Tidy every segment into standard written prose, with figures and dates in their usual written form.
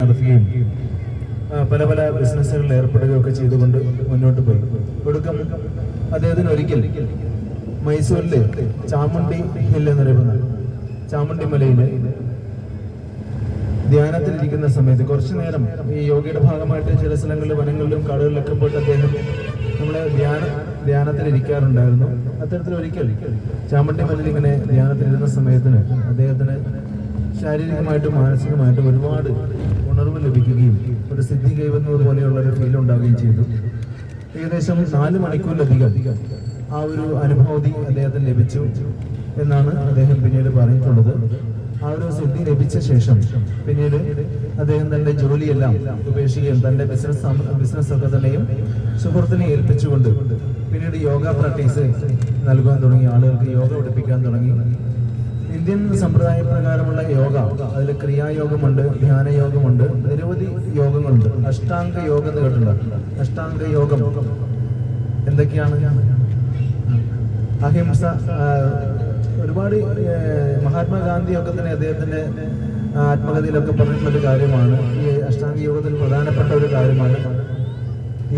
നടത്തുകയും പല പല ബിസിനസ്സുകളിൽ ഏർപ്പെടുകയൊക്കെ ചെയ്തുകൊണ്ട് മുന്നോട്ട് പോയി. ഒടുക്കം അദ്ദേഹത്തിന് ഒരിക്കൽ മൈസൂരിലെ ചാമുണ്ഡി ഹിൽ എന്നറിയപ്പെടുന്ന ചാമുണ്ഡി മലയില് ധ്യാനത്തിലിരിക്കുന്ന സമയത്ത് കുറച്ചു നേരം ഈ യോഗയുടെ ഭാഗമായിട്ട് ചില സ്ഥലങ്ങളിൽ വനങ്ങളിലും കാടുകളിലൊക്കെ പോയിട്ട് അദ്ദേഹം നമ്മളെ ധ്യാനത്തിലിരിക്കാറുണ്ടായിരുന്നു. അത്തരത്തിൽ ഒരിക്കൽ ചാമുണ്ഡി മലയിൽ ഇങ്ങനെ ധ്യാനത്തിലിരുന്ന സമയത്തിന് അദ്ദേഹത്തിന് ശാരീരികമായിട്ടും മാനസികമായിട്ടും ഒരുപാട് ഉണർവ് ലഭിക്കുകയും ഒരു സിദ്ധി കൈവന്നത് പോലെയുള്ള ഒരു ഫീൽ ഉണ്ടാവുകയും ചെയ്തു. ഏകദേശം 4 മണിക്കൂറിലധികം ആ ഒരു അനുഭൂതി അദ്ദേഹത്തിന് ലഭിച്ചു എന്നാണ് അദ്ദേഹം പിന്നീട് പറഞ്ഞിട്ടുള്ളത്. ആ ഒരു സിദ്ധി ലഭിച്ച ശേഷം പിന്നീട് അദ്ദേഹം തന്റെ ജോലിയെല്ലാം ഉപേക്ഷിക്കുകയും തന്റെ ബിസിനസ് ഒക്കെ തന്നെയും സുഹൃത്തിനെ ഏൽപ്പിച്ചുകൊണ്ട് പിന്നീട് യോഗ പ്രാക്ടീസ് നൽകാൻ തുടങ്ങി. ആളുകൾക്ക് യോഗ പഠിപ്പിക്കാൻ തുടങ്ങി. ഇന്ത്യൻ സമ്പ്രദായ പ്രകാരമുള്ള യോഗ, അതിൽ ക്രിയായോഗമുണ്ട്, ധ്യാനയോഗമുണ്ട്, നിരവധി യോഗങ്ങളുണ്ട്. അഷ്ടാംഗ യോഗം എന്ന് കേട്ടിട്ടുണ്ട്. അഷ്ടാംഗ യോഗം എന്തൊക്കെയാണ്? അഹിംസ, ഒരുപാട് മഹാത്മാഗാന്ധിയൊക്കെ തന്നെ അദ്ദേഹത്തിന്റെ ആത്മകഥയിലൊക്കെ പറഞ്ഞിട്ടുള്ളൊരു കാര്യമാണ്. ഈ അഷ്ടാംഗ യോഗത്തിൽ പ്രധാനപ്പെട്ട ഒരു കാര്യമാണ്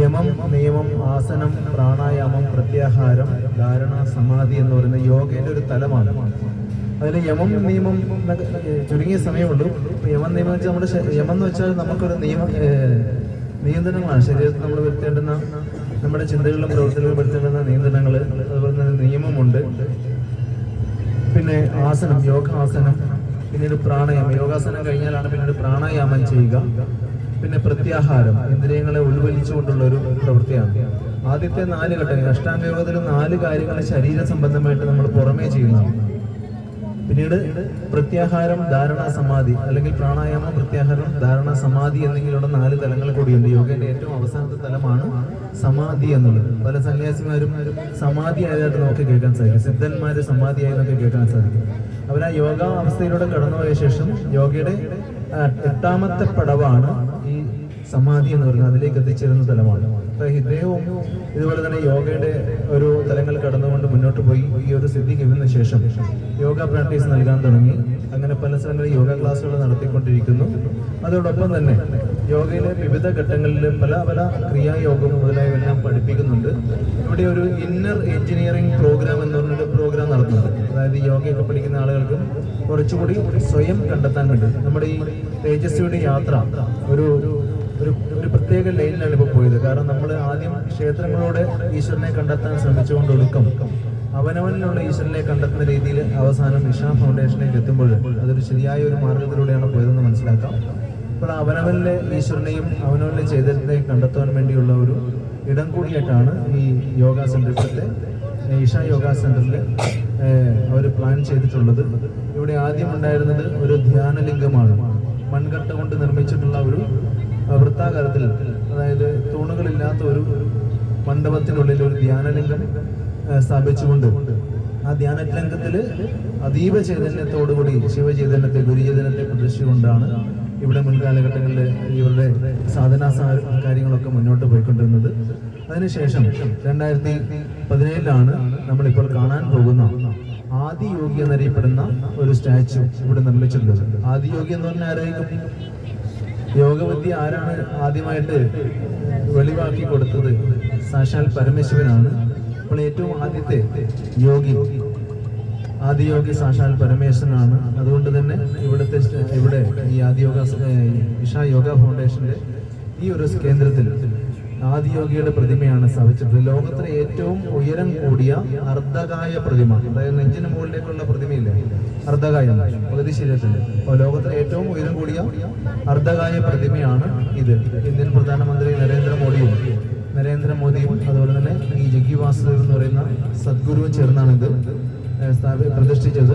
യമം, നിയമം, ആസനം, പ്രാണായാമം, പ്രത്യാഹാരം, ധാരണ, സമാധി എന്ന് പറയുന്ന യോഗയുടെ ഒരു തലമാണ്. അതിൽ യമം, നിയമം ചുരുങ്ങിയ സമയമുള്ളൂ. യമം, നിയമം വെച്ചാൽ നമ്മുടെ യമം എന്ന് വെച്ചാൽ നമുക്കൊരു നിയന്ത്രണങ്ങളാണ്. ശരീരത്തിൽ നമ്മൾ വരുത്തേണ്ടുന്ന, നമ്മുടെ ചിന്തകളിലും പ്രവൃത്തികളിലും വരുത്തേണ്ടുന്ന നിയന്ത്രണങ്ങൾ. അതുപോലെ തന്നെ നിയമമുണ്ട്. പിന്നെ ആസനം, യോഗാസനം, പിന്നീട് പ്രാണായാമം. യോഗാസനം കഴിഞ്ഞാലാണ് പിന്നീട് പ്രാണായാമം ചെയ്യുക. പിന്നെ പ്രത്യാഹാരം, ഇന്ദ്രിയങ്ങളെ ഉൾവലിച്ചുകൊണ്ടുള്ള ഒരു പ്രവൃത്തിയാണ്. ആദ്യത്തെ 4 ഘട്ടങ്ങൾ അഷ്ടാംഗ യോഗത്തിൽ 4 കാര്യങ്ങൾ ശരീര സംബന്ധമായിട്ട് നമ്മൾ പുറമേ ചെയ്യുന്നതാണ്. പിന്നീട് പ്രത്യാഹാരം, ധാരണ, സമാധി, അല്ലെങ്കിൽ പ്രാണായാമം, പ്രത്യാഹാരം, ധാരണ, സമാധി എന്നിങ്ങനെയുള്ള 4 തലങ്ങൾ കൂടിയുണ്ട്. യോഗയുടെ ഏറ്റവും അവസാനത്തെ തലമാണ് സമാധി എന്നുള്ളത്. പല സന്യാസിമാരും സമാധി ആയതായിട്ട് നമുക്ക് കേൾക്കാൻ സാധിക്കും. സിദ്ധന്മാര് സമാധിയായി നമുക്ക് കേൾക്കാൻ സാധിക്കും. അവർ ആ യോഗ അവസ്ഥയിലൂടെ കടന്നുപോയ ശേഷം യോഗയുടെ 8ാമത്തെ പടവാണ് ഈ സമാധി എന്ന് പറയുന്നത്. അതിലേക്ക് എത്തിച്ചേരുന്ന തലമാണ്. അപ്പൊ ഇദ്ദേഹവും ഇതുപോലെ തന്നെ യോഗയുടെ ഒരു തലങ്ങൾ കടന്നുകൊണ്ട് മുന്നോട്ട് പോയി. ഈ ഒരു സിദ്ധി കിട്ടുന്ന ശേഷം യോഗ പ്രാക്ടീസ് നൽകാൻ തുടങ്ങി. അങ്ങനെ പല സ്ഥലങ്ങളിൽ യോഗ ക്ലാസ്സുകൾ നടത്തിക്കൊണ്ടിരിക്കുന്നു. അതോടൊപ്പം തന്നെ യോഗയിലെ വിവിധ ഘട്ടങ്ങളിൽ പല പല ക്രിയായോഗം മുതലായവെല്ലാം പഠിപ്പിക്കുന്നുണ്ട്. ഇവിടെ ഒരു ഇന്നർ എഞ്ചിനീയറിംഗ് പ്രോഗ്രാം എന്ന് പറഞ്ഞൊരു പ്രോഗ്രാം നടത്തുന്നുണ്ട്. അതായത് യോഗയൊക്കെ പഠിക്കുന്ന ആളുകൾക്കും കുറച്ചുകൂടി സ്വയം കണ്ടെത്താൻ വേണ്ടി. നമ്മുടെ ഈ തേജസ്വിയുടെ യാത്ര ഒരു പ്രത്യേക ലൈനിലാണ് ഇപ്പോൾ പോയത്. കാരണം നമ്മൾ ആദ്യം ക്ഷേത്രങ്ങളോടെ ഈശ്വരനെ കണ്ടെത്താൻ ശ്രമിച്ചുകൊണ്ടൊടുക്കം അവനവനിലുള്ള ഈശ്വരനെ കണ്ടെത്തുന്ന രീതിയിൽ അവസാനം ഇഷാ ഫൗണ്ടേഷനിലേക്ക് എത്തുമ്പോൾ അതൊരു ശരിയായ ഒരു മാർഗത്തിലൂടെയാണ് പോയതെന്ന് മനസ്സിലാക്കാം. അപ്പോൾ അവനവനിലെ ഈശ്വരനെയും അവനവനിലെ ചൈതന്യത്തെയും കണ്ടെത്താൻ വേണ്ടിയുള്ള ഒരു ഇടം കൂടിയായിട്ടാണ് ഈ യോഗ സെന്ററിലെ ഇഷാ യോഗ സെന്ററിൽ അവർ പ്ലാൻ ചെയ്തിട്ടുള്ളത്. ഇവിടെ ആദ്യം ഉണ്ടായിരുന്നത് ഒരു ധ്യാനലിംഗമാണ്. മൺകട്ട കൊണ്ട് നിർമ്മിച്ചിട്ടുള്ള ഒരു വൃത്താകാരത്തിൽ, അതായത് തൂണുകളില്ലാത്ത ഒരു മണ്ഡപത്തിനുള്ളിൽ ഒരു ധ്യാനലിംഗം സ്ഥാപിച്ചുകൊണ്ട് ആ ധ്യാനലിംഗത്തിൽ അതീവ ചൈതന്യത്തോടുകൂടി ശിവചൈതന്യത്തെ, ഗുരുചൈതന്യത്തെ പ്രതിഷ്ഠിച്ചുകൊണ്ടാണ് ഇവിടെ മുൻകാലഘട്ടങ്ങളിൽ ഇവരുടെ സാധനാ കാര്യങ്ങളൊക്കെ മുന്നോട്ട് പോയിക്കൊണ്ടിരുന്നത്. അതിനുശേഷം 2017 നമ്മളിപ്പോൾ കാണാൻ പോകുന്ന ആദിയോഗി എന്നറിയപ്പെടുന്ന ഒരു സ്റ്റാച്ചു ഇവിടെ നിർമ്മിച്ചിട്ടുള്ളത്. ആദിയോഗി എന്ന് പറഞ്ഞാൽ ആരായിരിക്കും? യോഗവിദ്യ ആരാണ് ആദ്യമായിട്ട് വെളിവാക്കി കൊടുത്തത്? സാക്ഷാൽ പരമശിവനാണ്. അപ്പോൾ ഏറ്റവും ആദ്യത്തെ യോഗി, ആദിയോഗി സാക്ഷാൽ പരമേശ്വരനാണ്. അതുകൊണ്ട് തന്നെ ഇവിടെ ഈ ആദിയോഗ ഇഷാ യോഗ ഫൗണ്ടേഷന്റെ ഈ ഒരു കേന്ദ്രത്തിൽ ആദിയോഗിയുടെ പ്രതിമയാണ് സ്ഥാപിച്ചിട്ടുള്ളത്. ലോകത്തിലെ ഏറ്റവും ഉയരം കൂടിയ അർദ്ധകായ പ്രതിമ, അതായത് നെഞ്ചിന് മുകളിലേക്കുള്ള പ്രതിമയില്ലേ, അർദ്ധകായം, പകുതി ശരീരത്തിന്റെ. അപ്പോൾ ലോകത്തിലെ ഏറ്റവും ഉയരം കൂടിയ അർദ്ധകായ പ്രതിമയാണ് ഇത്. ഇന്ത്യൻ പ്രധാനമന്ത്രി നരേന്ദ്രമോദിയും അതുപോലെ തന്നെ ഈ ജഗ്ഗി വാസുദേവ് എന്ന് പറയുന്ന സദ്ഗുരുവും ചേർന്നാണ് ഇത് പ്രതിഷ്ഠിച്ചത്.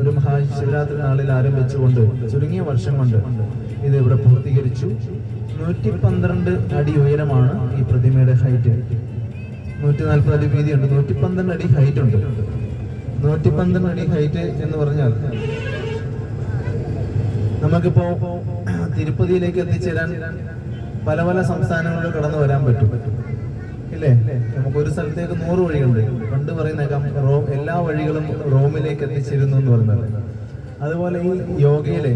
ഒരു മഹാശിവരാത്രി നാളിൽ ആരംഭിച്ചുകൊണ്ട് ചുരുങ്ങിയ വർഷം കൊണ്ട് ഇത് ഇവിടെ പൂർത്തീകരിച്ചു. 112 അടി ഉയരമാണ് ഈ പ്രതിമയുടെ ഹൈറ്റ്. 140 അടി വീതിയുണ്ട്. 112 അടി ഹൈറ്റ് ഉണ്ട്. 112 അടി ഹൈറ്റ് എന്ന് പറഞ്ഞാൽ നമുക്കിപ്പോ തിരുപ്പതിയിലേക്ക് എത്തിച്ചേരാൻ പല പല സംസ്ഥാനങ്ങളിൽ കടന്നു വരാൻ പറ്റും, ഇല്ലേ? നമുക്കൊരു സ്ഥലത്തേക്ക് 100 വഴികളുണ്ട്. പണ്ട് പറയുന്നേക്കാം എല്ലാ വഴികളും റോമിലേക്ക് എത്തിച്ചേരുന്നു എന്ന് പറഞ്ഞാൽ. അതുപോലെ ഈ യോഗയിലെ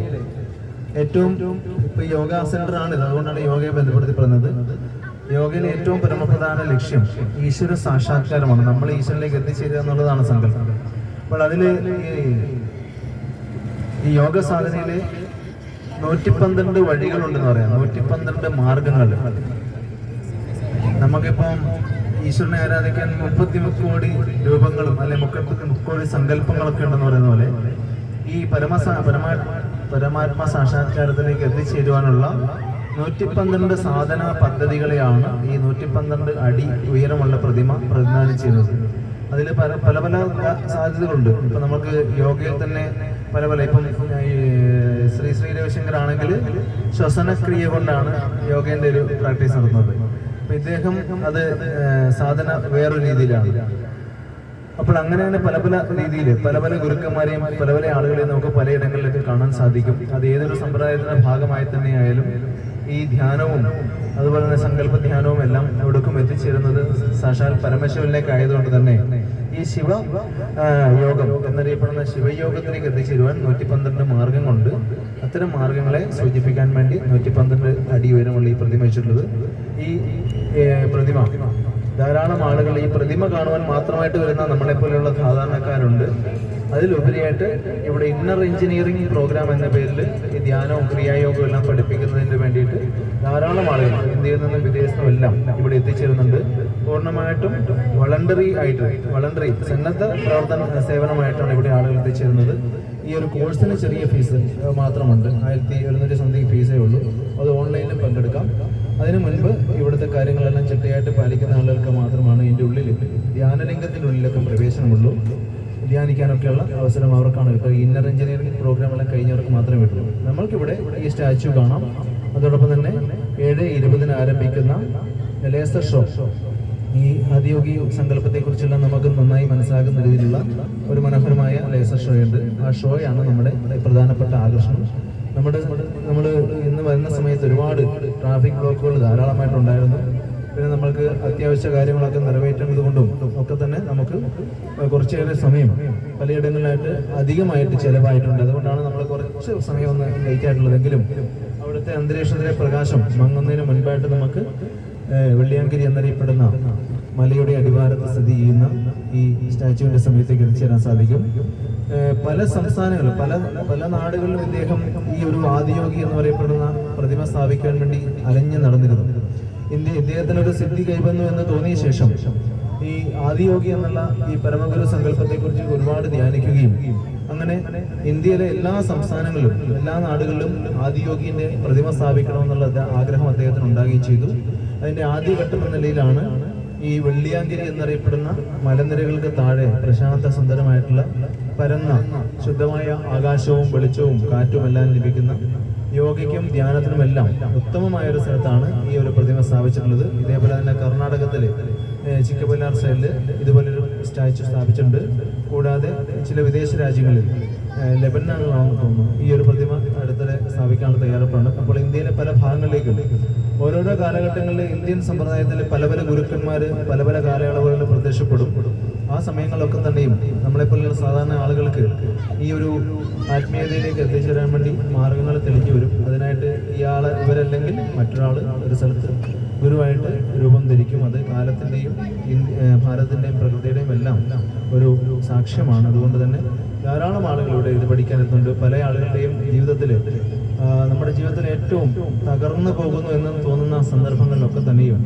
ഏറ്റവും ഇപ്പൊ യോഗ സെന്ററാണിത്, അതുകൊണ്ടാണ് യോഗയെ ബന്ധപ്പെടുത്തി പറയുന്നത്. യോഗയിലെ ഏറ്റവും പരമപ്രധാന ലക്ഷ്യം ഈശ്വര സാക്ഷാത്കാരമാണ്. നമ്മൾ ഈശ്വരനിലേക്ക് എത്തിച്ചേരുക എന്നുള്ളതാണ് സങ്കല്പം. അപ്പോൾ അതില് ഈ യോഗ സാധനയില് 112 വഴികളുണ്ടെന്ന് പറയാം, 112 മാർഗങ്ങൾ. നമുക്കിപ്പം ഈശ്വരനെ ആരാധിക്കാൻ 33 കോടി രൂപങ്ങളും അല്ലെ 33 കോടി സങ്കല്പങ്ങളൊക്കെ ഉണ്ടെന്ന് പറയുന്ന പോലെ ഈ പരമാത്മ സാക്ഷാത്കാരത്തിലേക്ക് എത്തിച്ചേരുവാനുള്ള 112 സാധന പദ്ധതികളെയാണ് ഈ 112 അടി ഉയരമുള്ള പ്രതിമ പ്രതിദാനം ചെയ്യുന്നത്. അതിൽ പല പല സാധ്യതകളുണ്ട്. ഇപ്പൊ നമുക്ക് യോഗയിൽ തന്നെ പല ഇപ്പം ശ്രീ രവിശങ്കർ ആണെങ്കിൽ ശ്വസനക്രിയ കൊണ്ടാണ് യോഗേന്റെ ഒരു പ്രാക്ടീസ് നടത്തുന്നത്. അപ്പൊ ഇദ്ദേഹം അത് സാധന വേറൊരു രീതിയിലാണ്. അപ്പോൾ അങ്ങനെ പല രീതിയിൽ പല ഗുരുക്കന്മാരെയും പല ആളുകളെയും നമുക്ക് പലയിടങ്ങളിലൊക്കെ കാണാൻ സാധിക്കും. അത് ഏതൊരു സമ്പ്രദായത്തിന്റെ ഭാഗമായി തന്നെ ആയാലും ഈ ധ്യാനവും അതുപോലെ തന്നെ സങ്കല്പ ധ്യാനവും എല്ലാം എവിടേക്കും എത്തിച്ചേരുന്നത് സാക്ഷാൽ പരമശിവനിലേക്ക് ആയതുകൊണ്ട് തന്നെ ഈ ശിവ യോഗം എന്നറിയപ്പെടുന്ന ശിവയോഗത്തിലേക്ക് എത്തിച്ചേരുവാൻ 112 മാർഗങ്ങളുണ്ട്. അത്തരം മാർഗങ്ങളെ സൂചിപ്പിക്കാൻ വേണ്ടി 112 അടി ഉയരമുള്ള ഈ പ്രതിമ വെച്ചിട്ടുള്ളത്. ഈ പ്രതിമ ധാരാളം ആളുകൾ ഈ പ്രതിമ കാണുവാൻ മാത്രമായിട്ട് വരുന്ന നമ്മളെപ്പോലെയുള്ള സാധാരണക്കാരുണ്ട്. അതിലുപരിയായിട്ട് ഇവിടെ ഇന്നർ എഞ്ചിനീയറിംഗ് പ്രോഗ്രാം എന്ന പേരിൽ ഈ ധ്യാനവും ക്രിയായോഗവും എല്ലാം പഠിപ്പിക്കുന്നതിന് വേണ്ടിയിട്ട് ധാരാളം ആളുകൾ ഇന്ത്യയിൽ നിന്നും വിദേശത്തും എല്ലാം ഇവിടെ എത്തിച്ചേരുന്നുണ്ട്. പൂർണ്ണമായിട്ടും വളണ്ടറി സന്നദ്ധ പ്രവർത്തന സേവനമായിട്ടാണ് ഇവിടെ ആളുകൾ എത്തിച്ചേരുന്നത്. ഈ ഒരു കോഴ്സിന് ചെറിയ ഫീസ് മാത്രമുണ്ട്, 1100 സംതിങ് ഫീസേ ഉള്ളൂ. അത് ഓൺലൈനിലും പങ്കെടുക്കാം. അതിനു മുൻപ് ഇവിടുത്തെ കാര്യങ്ങളെല്ലാം ചിട്ടയായിട്ട് പാലിക്കുന്ന ആളുകൾക്ക് മാത്രമാണ് ഇതിൻ്റെ ഉള്ളിൽ ധ്യാനലിംഗത്തിൻ്റെ ഉള്ളിലൊക്കെ പ്രവേശനമുള്ളൂ. ധ്യാനിക്കാനൊക്കെയുള്ള അവസരം അവർക്കാണ്. ഇപ്പോൾ ഇന്നർ എഞ്ചിനീയറിംഗ് പ്രോഗ്രാം എല്ലാം കഴിഞ്ഞവർക്ക് മാത്രമേ പറ്റുള്ളൂ. നമ്മൾക്കിവിടെ ഈ സ്റ്റാച്യു കാണാം. അതോടൊപ്പം തന്നെ 7:20 ആരംഭിക്കുന്ന ലേസർ ഷോ, ഈ ആദിയോഗി സങ്കല്പത്തെക്കുറിച്ചെല്ലാം നമുക്ക് നന്നായി മനസ്സിലാക്കുന്ന രീതിയിലുള്ള ഒരു മനോഹരമായ ലേസർ ഷോ ഉണ്ട്. ആ ഷോയാണ് നമ്മുടെ പ്രധാനപ്പെട്ട ആകർഷണം. നമ്മൾ ഇന്ന് വരുന്ന സമയത്ത് ഒരുപാട് ട്രാഫിക് ബ്ലോക്കുകൾ ധാരാളമായിട്ടുണ്ടായിരുന്നു. പിന്നെ നമ്മൾക്ക് അത്യാവശ്യ കാര്യങ്ങളൊക്കെ നിറവേറ്റേണ്ടത് കൊണ്ടും ഒക്കെ തന്നെ നമുക്ക് കുറച്ചേറെ സമയം പലയിടങ്ങളിലായിട്ട് അധികമായിട്ട് ചിലവായിട്ടുണ്ട്. അതുകൊണ്ടാണ് നമ്മൾ കുറച്ച് സമയം ഒന്ന് ലേറ്റ് ആയിട്ടുള്ളതെങ്കിലും അവിടുത്തെ അന്തരീക്ഷത്തിലെ പ്രകാശം മങ്ങുന്നതിന് മുൻപായിട്ട് നമുക്ക് വെള്ളിയാങ്കിരി എന്നറിയപ്പെടുന്ന മലയുടെ അടിവാരത്ത് സ്ഥിതി ചെയ്യുന്ന ഈ സ്റ്റാച്യുവിന്റെ സമയത്തേക്ക് എത്തിച്ചേരാൻ സാധിക്കും. പല സംസ്ഥാനങ്ങളിലും പല നാടുകളിലും ഇദ്ദേഹം ഈ ഒരു ആദിയോഗി എന്ന് പറയപ്പെടുന്ന പ്രതിമ സ്ഥാപിക്കാൻ വേണ്ടി അലഞ്ഞു നടന്നിരുന്നു. ഇദ്ദേഹത്തിനൊരു സിദ്ധി കൈവന്നു എന്ന് തോന്നിയ ശേഷം ഈ ആദിയോഗി എന്നുള്ള ഈ പരമഗുരു സങ്കല്പത്തെക്കുറിച്ച് ഒരുപാട് ധ്യാനിക്കുകയും അങ്ങനെ ഇന്ത്യയിലെ എല്ലാ സംസ്ഥാനങ്ങളിലും എല്ലാ നാടുകളിലും ആദിയോഗിന്റെ പ്രതിമ സ്ഥാപിക്കണമെന്നുള്ള ആഗ്രഹം അദ്ദേഹത്തിന് ഉണ്ടാകുകയും ചെയ്തു. അതിന്റെ ആദ്യഘട്ടം എന്ന നിലയിലാണ് ഈ വെള്ളിയാങ്കിരി എന്നറിയപ്പെടുന്ന മലനിരകൾക്ക് താഴെ പ്രശാന്ത സുന്ദരമായിട്ടുള്ള പരന്ന ശുദ്ധമായ ആകാശവും വെളിച്ചവും കാറ്റും എല്ലാം ലഭിക്കുന്ന യോഗയ്ക്കും ധ്യാനത്തിനുമെല്ലാം ഉത്തമമായ ഒരു സ്ഥലത്താണ് ഈ ഒരു പ്രതിമ സ്ഥാപിച്ചിട്ടുള്ളത്. ഇതേപോലെ തന്നെ കർണാടകത്തിലെ ചിക്കബല്ലാർ സൈഡില് ഇതുപോലൊരു സ്റ്റാച്യു സ്ഥാപിച്ചിട്ടുണ്ട്. കൂടാതെ ചില വിദേശ രാജ്യങ്ങളിൽ ലെബനാനിലാണെന്ന് തോന്നുന്നു ഈ ഒരു പ്രതിമ അടുത്തിടെ സ്ഥാപിക്കാനുള്ള തയ്യാറെടുപ്പാണ്. അപ്പോൾ ഇന്ത്യയിലെ പല ഭാഗങ്ങളിലേക്കും ഓരോരോ കാലഘട്ടങ്ങളിൽ ഇന്ത്യൻ സമ്പ്രദായത്തിൽ പല ഗുരുക്കന്മാർ പല കാലയളവുകളിൽ പ്രത്യക്ഷപ്പെടും. ആ സമയങ്ങളിലൊക്കെ തന്നെയും നമ്മളെപ്പോലുള്ള സാധാരണ ആളുകൾക്ക് ഈ ഒരു ആത്മീയതയിലേക്ക് എത്തിച്ചേരാൻ വേണ്ടി മാർഗങ്ങൾ തെളിഞ്ഞു വരും. അതിനായിട്ട് ഇവരല്ലെങ്കിൽ മറ്റൊരാൾ ഒരു സ്ഥലത്ത് ഗുരുവായിട്ട് രൂപം ധരിക്കും. അത് കാലത്തിൻ്റെയും ഭാരതത്തിൻ്റെയും പ്രകൃതിയുടെയും എല്ലാം ഒരു സാക്ഷ്യമാണ്. അതുകൊണ്ട് തന്നെ ധാരാളം ആളുകളിവിടെ ഇത് പഠിക്കാനെത്തുന്നുണ്ട്. പല ആളുകളുടെയും ജീവിതത്തിൽ നമ്മുടെ ജീവിതത്തിൽ ഏറ്റവും തകർന്നു പോകുന്നു എന്ന് തോന്നുന്ന സന്ദർഭങ്ങളിലൊക്കെ തന്നെയും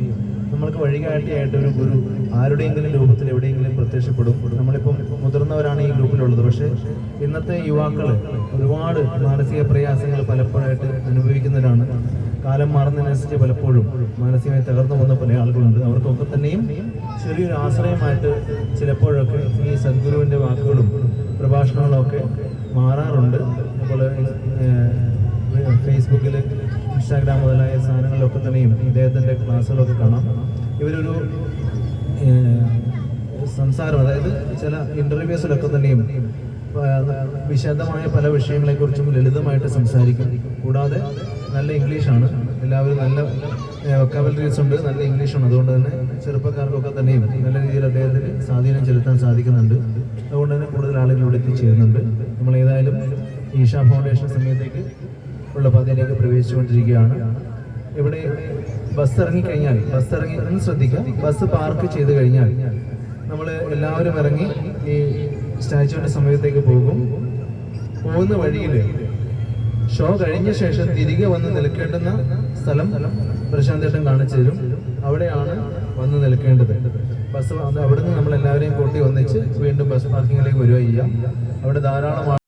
നമ്മൾക്ക് വഴികാട്ടിയായിട്ട് ഒരു ഗുരു ആരുടെയെങ്കിലും രൂപത്തിൽ എവിടെയെങ്കിലും പ്രത്യക്ഷപ്പെടും. നമ്മളിപ്പം മുതിർന്നവരാണ് ഈ ഗ്രൂപ്പിലുള്ളത്. പക്ഷേ ഇന്നത്തെ യുവാക്കൾ ഒരുപാട് മാനസിക പ്രയാസങ്ങൾ പലപ്പോഴായിട്ട് അനുഭവിക്കുന്നവരാണ്. കാലം മാറുന്നതിനനുസരിച്ച് പലപ്പോഴും മാനസികമായി തകർന്നു പോകുന്ന പല ആളുകളുണ്ട്. അവർക്കൊക്കെ തന്നെയും ചെറിയൊരു ആശ്രയമായിട്ട് ചിലപ്പോഴൊക്കെ ഈ സദ്ഗുരുവിൻ്റെ വാക്കുകളും പ്രഭാഷണങ്ങളൊക്കെ മാറാറുണ്ട്. അതുപോലെ ഫേസ്ബുക്കിൽ ഇൻസ്റ്റാഗ്രാം മുതലായ സാധനങ്ങളിലൊക്കെ തന്നെയും ഇദ്ദേഹത്തിൻ്റെ ക്ലാസ്സുകളൊക്കെ കാണാം. ഇവരൊരു സംസാരം, അതായത് ചില ഇൻ്റർവ്യൂസിലൊക്കെ തന്നെയും വിശദമായ പല വിഷയങ്ങളെക്കുറിച്ചും ലളിതമായിട്ട് സംസാരിക്കും. കൂടാതെ നല്ല ഇംഗ്ലീഷാണ്, എല്ലാവരും നല്ല വൊക്കാബുലറീസ് ഉണ്ട്, നല്ല ഇംഗ്ലീഷാണ്. അതുകൊണ്ട് തന്നെ ചെറുപ്പക്കാർക്കൊക്കെ തന്നെയും നല്ല രീതിയിൽ അദ്ദേഹത്തിന് സ്വാധീനം ചെലുത്താൻ സാധിക്കുന്നുണ്ട്. അതുകൊണ്ട് തന്നെ കൂടുതൽ ആളുകൾ ഇവിടെ എത്തിച്ചേരുന്നുണ്ട്. നമ്മൾ ഏതായാലും ഈശ ഫൗണ്ടേഷൻ സമയത്തേക്ക് ഉള്ള പാതയിലേക്ക് പ്രവേശിച്ചുകൊണ്ടിരിക്കുകയാണ്. ഇവിടെ ബസ് ഇറങ്ങിക്കഴിഞ്ഞാൽ ഒന്ന് ശ്രദ്ധിക്കാം, ബസ് പാർക്ക് ചെയ്ത് കഴിഞ്ഞാൽ നമ്മൾ എല്ലാവരും ഇറങ്ങി ഈ സ്റ്റാച്യുവിൻ്റെ സമയത്തേക്ക് പോകുന്ന വഴിയിൽ ഷോ കഴിഞ്ഞ ശേഷം തിരികെ വന്ന് നിൽക്കേണ്ടുന്ന സ്ഥലം പ്രശാന്തേട്ടൻ കാണിച്ചു തരും. അവിടെയാണ് വന്ന് നിൽക്കേണ്ടത്. ബസ് അവിടുന്ന് നമ്മൾ എല്ലാവരെയും കൂട്ടി ഒന്നിച്ച് വീണ്ടും ബസ് പാർക്കിങ്ങിലേക്ക് വരിക ചെയ്യാം. അവിടെ ധാരാളം